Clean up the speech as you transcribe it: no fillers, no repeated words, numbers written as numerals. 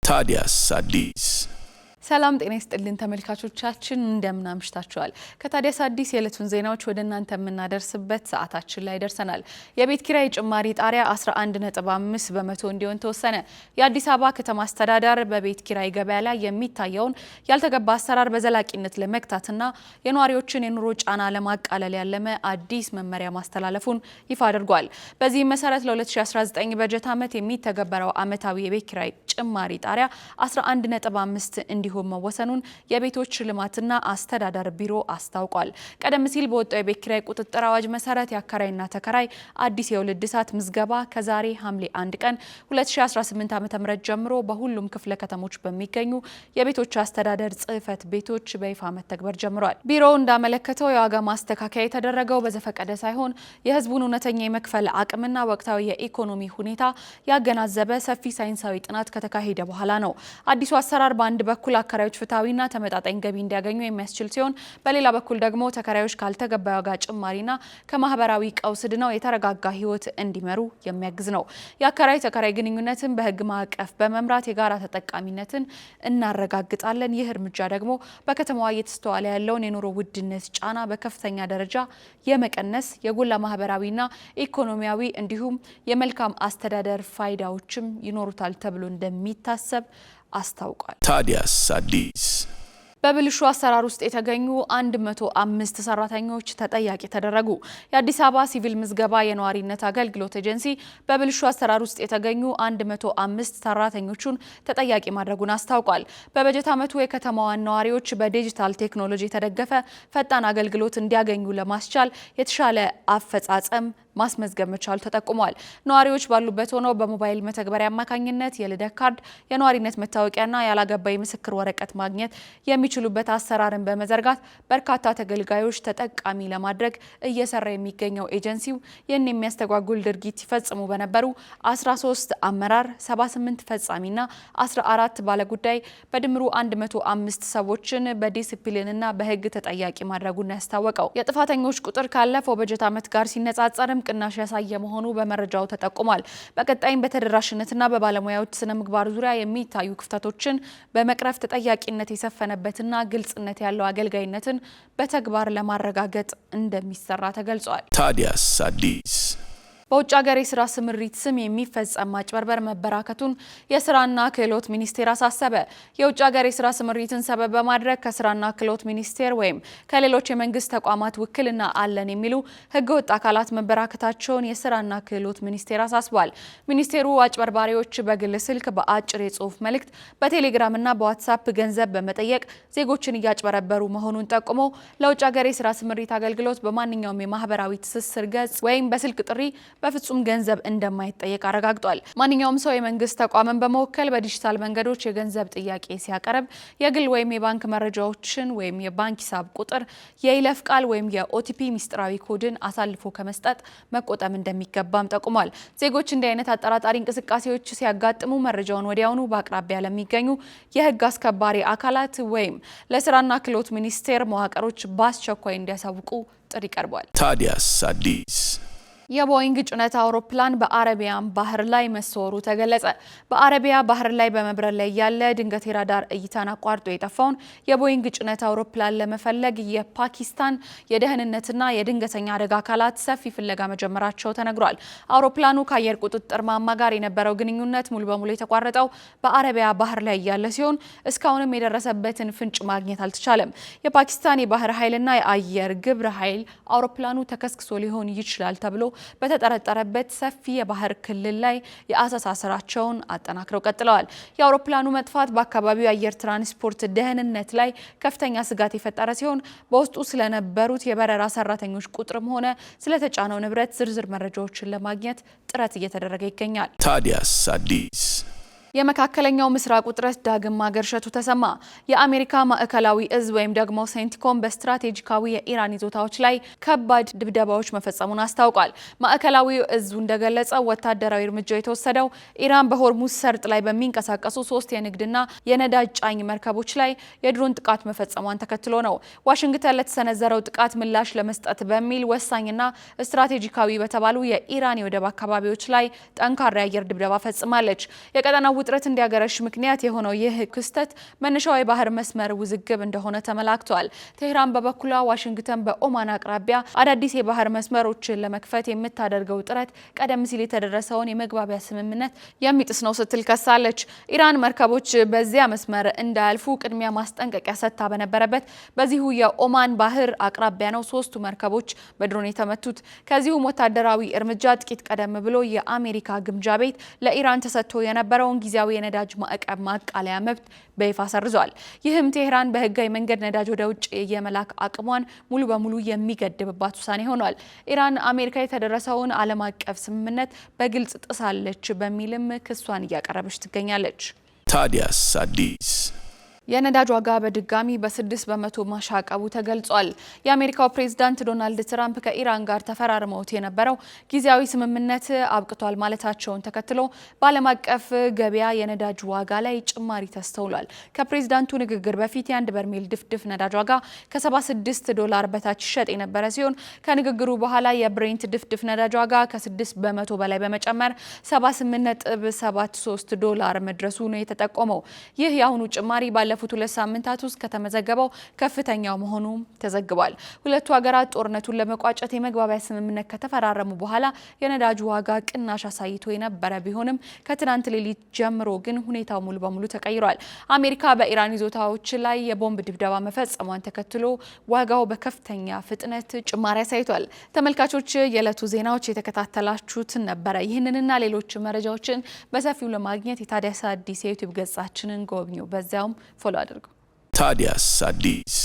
ታዲያስ አዲስ ሰላም ጤና ይስጥልን ተመልካቾቻችን እንደምን አምሽታችኋል። ከታዲያስ አዲስ የዕለቱን ዜናዎች ወደ እናንተ የምናደርስበት ሰዓታችን ላይ ደርሰናል። የቤት ኪራይ ጭማሪ ጣሪያ 11.5 በመቶ እንዲሆን ተወሰነ። የአዲስ አበባ ከተማ አስተዳደር በቤት ኪራይ ገበያ ላይ የሚታየውን ያልተገባ አሰራር በዘላቂነት ለመግታትና የነዋሪዎችን የኑሮ ጫና ለማቃለል ያለመ አዲስ መመሪያ ማስተላለፉን ይፋ አድርጓል። በዚህም መሰረት ለ2019 በጀት ዓመት የሚተገበረው ዓመታዊ የቤት ኪራይ ጭማሪ ጣሪያ 11.5 እንዲሆን መወሰኑን የቤቶች ልማትና አስተዳደር ቢሮ አስታውቋል። ቀደም ሲል በወጣው የቤት ኪራይ ቁጥጥር አዋጅ መሰረት የአከራይና ተከራይ አዲስ የውል እድሳት ምዝገባ ከዛሬ ሐምሌ 1 ቀን 2018 ዓ.ም ጀምሮ በሁሉም ክፍለ ከተሞች በሚገኙ የቤቶች አስተዳደር ጽሕፈት ቤቶች በይፋ መተግበር ጀምሯል። ቢሮው እንዳመለከተው የዋጋ ማስተካከያ የተደረገው በዘፈቀደ ሳይሆን የሕዝቡን እውነተኛ የመክፈል አቅምና ወቅታዊ የኢኮኖሚ ሁኔታ ያገናዘበ ሰፊ ሳይንሳዊ ጥናት ከተካሄደ በኋላ ነው። አዲሱ አሰራር በአንድ በኩል አከራዮች ፍትሐዊና ተመጣጣኝ ገቢ እንዲያገኙ የሚያስችል ሲሆን በሌላ በኩል ደግሞ ተከራዮች ካልተገባ ዋጋ ጭማሪና ከማህበራዊ ቀውስ ድነው የተረጋጋ ሕይወት እንዲመሩ የሚያግዝ ነው። የአከራይ ተከራይ ግንኙነትን በሕግ ማዕቀፍ በመምራት የጋራ ተጠቃሚነትን እናረጋግጣለን። ይህ እርምጃ ደግሞ በከተማዋ እየተስተዋለ ያለውን የኑሮ ውድነት ጫና በከፍተኛ ደረጃ የመቀነስ የጎላ ማህበራዊና ኢኮኖሚያዊ እንዲሁም የመልካም አስተዳደር ፋይዳዎችም ይኖሩታል ተብሎ እንደሚታሰብ አስታውቋል። ታዲያስ አዲስ በብልሹ አሰራር ውስጥ የተገኙ 105 ሰራተኞች ተጠያቂ ተደረጉ። የአዲስ አበባ ሲቪል ምዝገባ የነዋሪነት አገልግሎት ኤጀንሲ በብልሹ አሰራር ውስጥ የተገኙ 105 ሰራተኞቹን ተጠያቂ ማድረጉን አስታውቋል። በበጀት ዓመቱ የከተማዋን ነዋሪዎች በዲጂታል ቴክኖሎጂ የተደገፈ ፈጣን አገልግሎት እንዲያገኙ ለማስቻል የተሻለ አፈጻጸም ማስመዝገብ መቻሉ ተጠቁሟል። ነዋሪዎች ባሉበት ሆነው በሞባይል መተግበሪያ አማካኝነት የልደት ካርድ፣ የነዋሪነት መታወቂያና ያላገባ ምስክር ወረቀት ማግኘት የሚችሉበት አሰራርን በመዘርጋት በርካታ ተገልጋዮች ተጠቃሚ ለማድረግ እየሰራ የሚገኘው ኤጀንሲው ይህን የሚያስተጓጉል ድርጊት ሲፈጽሙ በነበሩ 13 አመራር፣ 78 ፈጻሚና 14 ባለጉዳይ በድምሩ 105 ሰዎችን በዲሲፕሊንና በሕግ ተጠያቂ ማድረጉን ያስታወቀው የጥፋተኞች ቁጥር ካለፈው በጀት ዓመት ጋር ሲነጻጸርም ቅናሽ ያሳየ መሆኑ በመረጃው ተጠቁሟል። በቀጣይም በተደራሽነትና በባለሙያዎች ስነ ምግባር ዙሪያ የሚታዩ ክፍተቶችን በመቅረፍ ተጠያቂነት የሰፈነበትና ግልጽነት ያለው አገልጋይነትን በተግባር ለማረጋገጥ እንደሚሰራ ተገልጿል። ታዲያስ አዲስ በውጭ ሀገር የስራ ስምሪት ስም የሚፈጸም ማጭበርበር መበራከቱን የስራና ክህሎት ሚኒስቴር አሳሰበ። የውጭ ሀገር የስራ ስምሪትን ሰበብ በማድረግ ከስራና ክህሎት ሚኒስቴር ወይም ከሌሎች የመንግስት ተቋማት ውክልና አለን የሚሉ ህገወጥ አካላት መበራከታቸውን የስራና ክህሎት ሚኒስቴር አሳስቧል። ሚኒስቴሩ አጭበርባሪዎች በግል ስልክ፣ በአጭር የጽሁፍ መልእክት፣ በቴሌግራምና በዋትሳፕ ገንዘብ በመጠየቅ ዜጎችን እያጭበረበሩ መሆኑን ጠቁሞ ለውጭ ሀገር የስራ ስምሪት አገልግሎት በማንኛውም የማህበራዊ ትስስር ገጽ ወይም በስልክ ጥሪ በፍጹም ገንዘብ እንደማይጠየቅ አረጋግጧል። ማንኛውም ሰው የመንግስት ተቋምን በመወከል በዲጂታል መንገዶች የገንዘብ ጥያቄ ሲያቀርብ የግል ወይም የባንክ መረጃዎችን ወይም የባንክ ሂሳብ ቁጥር፣ የይለፍ ቃል ወይም የኦቲፒ ሚስጥራዊ ኮድን አሳልፎ ከመስጠት መቆጠብ እንደሚገባም ጠቁሟል። ዜጎች እንዲህ አይነት አጠራጣሪ እንቅስቃሴዎች ሲያጋጥሙ መረጃውን ወዲያውኑ በአቅራቢያ ለሚገኙ የህግ አስከባሪ አካላት ወይም ለስራና ክህሎት ሚኒስቴር መዋቅሮች በአስቸኳይ እንዲያሳውቁ ጥሪ ቀርቧል። ታዲያስ አዲስ የቦይንግ ጭነት አውሮፕላን በአረቢያን ባህር ላይ መሰወሩ ተገለጸ። በአረቢያ ባህር ላይ በመብረር ላይ ያለ ድንገት የራዳር እይታን አቋርጦ የጠፋውን የቦይንግ ጭነት አውሮፕላን ለመፈለግ የፓኪስታን የደህንነትና የድንገተኛ አደጋ አካላት ሰፊ ፍለጋ መጀመራቸው ተነግሯል። አውሮፕላኑ ከአየር ቁጥጥር ማማ ጋር የነበረው ግንኙነት ሙሉ በሙሉ የተቋረጠው በአረቢያ ባህር ላይ ያለ ሲሆን እስካሁንም የደረሰበትን ፍንጭ ማግኘት አልተቻለም። የፓኪስታን የባህር ኃይልና የአየር ግብረ ኃይል አውሮፕላኑ ተከስክሶ ሊሆን ይችላል ተብሎ በተጠረጠረበት ሰፊ የባህር ክልል ላይ የአሰሳ ስራቸውን አጠናክረው ቀጥለዋል። የአውሮፕላኑ መጥፋት በአካባቢው የአየር ትራንስፖርት ደህንነት ላይ ከፍተኛ ስጋት የፈጠረ ሲሆን በውስጡ ስለነበሩት የበረራ ሰራተኞች ቁጥርም ሆነ ስለተጫነው ንብረት ዝርዝር መረጃዎችን ለማግኘት ጥረት እየተደረገ ይገኛል። ታዲያስ አዲስ የመካከለኛው ምስራቅ ውጥረት ዳግም ማገርሸቱ ተሰማ። የአሜሪካ ማዕከላዊ እዝ ወይም ደግሞ ሴንቲኮም በስትራቴጂካዊ የኢራን ይዞታዎች ላይ ከባድ ድብደባዎች መፈጸሙን አስታውቋል። ማዕከላዊ እዙ እንደገለጸው ወታደራዊ እርምጃው የተወሰደው ኢራን በሆርሙዝ ሰርጥ ላይ በሚንቀሳቀሱ 3 የንግድና የነዳጅ ጫኝ መርከቦች ላይ የድሮን ጥቃት መፈጸሟን ተከትሎ ነው። ዋሽንግተን ለተሰነዘረው ጥቃት ምላሽ ለመስጠት በሚል ወሳኝና ስትራቴጂካዊ በተባሉ የኢራን የወደብ አካባቢዎች ላይ ጠንካራ የአየር ድብደባ ፈጽማለች። የቀጠናው ውጥረት እንዲያገረሽ ምክንያት የሆነው ይህ ክስተት መነሻው የባህር መስመር ውዝግብ እንደሆነ ተመላክቷል። ቴህራን በበኩሏ ዋሽንግተን በኦማን አቅራቢያ አዳዲስ የባህር መስመሮችን ለመክፈት የምታደርገው ጥረት ቀደም ሲል የተደረሰውን የመግባቢያ ስምምነት የሚጥስ ነው ስትል ከሳለች። ኢራን መርከቦች በዚያ መስመር እንዳያልፉ ቅድሚያ ማስጠንቀቂያ ሰጥታ በነበረበት በዚሁ የኦማን ባህር አቅራቢያ ነው 3ቱ መርከቦች በድሮን የተመቱት። ከዚሁም ወታደራዊ እርምጃ ጥቂት ቀደም ብሎ የአሜሪካ ግምጃ ቤት ለኢራን ተሰጥቶ የነበረውን ጊዜያዊ የነዳጅ ማዕቀብ ማቃለያ መብት በይፋ ሰርዟል። ይህም ቴህራን በህጋዊ መንገድ ነዳጅ ወደ ውጭ የመላክ አቅሟን ሙሉ በሙሉ የሚገድብባት ውሳኔ ሆኗል። ኢራን አሜሪካ የተደረሰውን ዓለም አቀፍ ስምምነት በግልጽ ጥሳለች በሚልም ክሷን እያቀረበች ትገኛለች። ታዲያስ አዲስ የነዳጅ ዋጋ በድጋሚ በ6 በመቶ ማሻቀቡ ተገልጿል። የአሜሪካው ፕሬዝዳንት ዶናልድ ትራምፕ ከኢራን ጋር ተፈራርመውት የነበረው ጊዜያዊ ስምምነት አብቅቷል ማለታቸውን ተከትሎ በዓለም አቀፍ ገበያ የነዳጅ ዋጋ ላይ ጭማሪ ተስተውሏል። ከፕሬዝዳንቱ ንግግር በፊት የአንድ በርሜል ድፍድፍ ነዳጅ ዋጋ $76 በታች ይሸጥ የነበረ ሲሆን ከንግግሩ በኋላ የብሬንት ድፍድፍ ነዳጅ ዋጋ ከ6 በመቶ በላይ በመጨመር $78.73 መድረሱ ነው የተጠቆመው። ይህ የአሁኑ ጭማሪ ባለፉት 2 ሳምንታት ውስጥ ከተመዘገበው ከፍተኛው መሆኑ ተዘግቧል። ሁለቱ ሀገራት ጦርነቱን ለመቋጨት የመግባቢያ ስምምነት ከተፈራረሙ በኋላ የነዳጅ ዋጋ ቅናሽ አሳይቶ የነበረ ቢሆንም ከትናንት ሌሊት ጀምሮ ግን ሁኔታው ሙሉ በሙሉ ተቀይሯል። አሜሪካ በኢራን ይዞታዎች ላይ የቦምብ ድብደባ መፈጸሟን ተከትሎ ዋጋው በከፍተኛ ፍጥነት ጭማሪ አሳይቷል። ተመልካቾች የዕለቱ ዜናዎች የተከታተላችሁትን ነበረ። ይህንንና ሌሎች መረጃዎችን በሰፊው ለማግኘት የታዲያስ አዲስ የዩቲዩብ ገጻችንን ጎብኙ። በዚያውም ፎሎ አድርጉ። ታዲያስ አዲስ